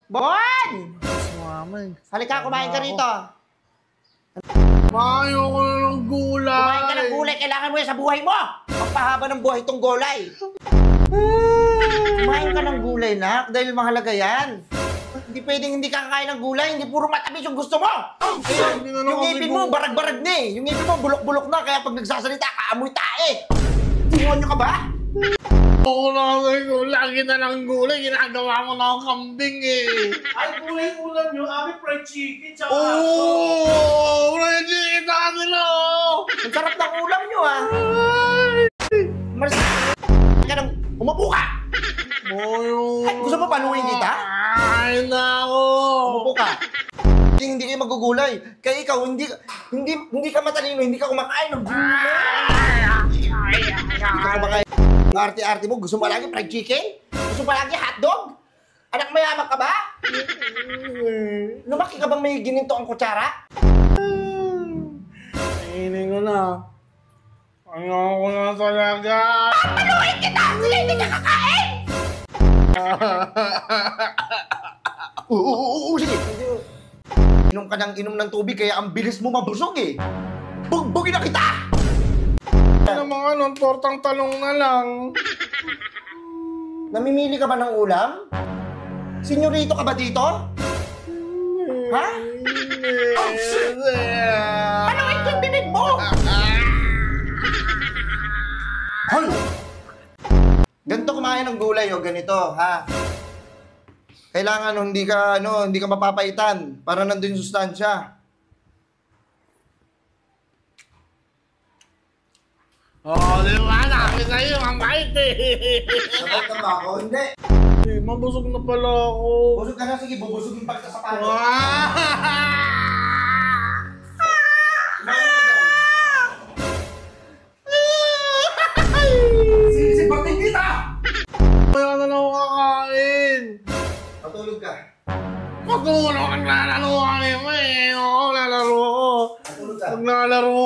Bon! Mama. Halika, kumain ka rito. Ayoko na ng gulay. Kumain ka ng gulay, kailangan mo yan sa buhay mo. Magpahaba ng buhay itong gulay. Kumain ka ng gulay, nak, dahil mahalaga yan. Hindi pwedeng hindi ka kakain ng gulay, hindi puro matamis yung gusto mo. Yung ngipin mo, barag-barag na eh. Yung ngipin mo, bulok-bulok na, kaya pag nagsasalita, kaamoy tae. Tingonyo ka ba? Oo na, lagi na lang gulay, ginagawa mo na akong kambing eh. Ay, gulay ulam nyo, amin fried chicken, tsaka Oo! Fried chicken sa kanila oh! Ang sarap ng ulam nyo ah. Mas... ka nang umupo ka. Ay, gusto mo paluin kita? Ay, nako! Umupo ka. Hindi kayo magugulay. Kaya ikaw, hindi ka matalino, hindi ka kumakain ng gulay. Hindi ka kumakain. Ang arte-arte mo, gusto mo lagi fried chicken? Gusto mo lagi hotdog? Anak mayaman ka ba? Lumaki ka bang may gininto ang kutsara? Kainin ko na. Ayoko na talaga. Papaluin kita! Sige, hindi ka kakain! Sige. Inom ka ng inom ng tubig, kaya ang bilis mo mabusog eh. Bugbugin na kita! Ano mga nun, tortang talong na lang. Namimili ka ba ng ulam? Senyorito ka ba dito? Ha? Oh, shit! Paluin ko yung bibig mo! Hoy! Ganito kumain ng gulay o ganito, ha? Kailangan hindi ka mapapaitan para nandun yung sustansya. Di ba? Sabi sa'yo, mambait eh. Sabay ka ba ako? Hindi. Mabusog na pala ako. Busog ka na, sige, bubusugin pa kita sa palo. Sisipatin kita! Kaya na lang ako kakain. Matulog ka. Matulog ang lalaro kami mo eh. Oo, lalaro. Matulog ka. Maglalaro.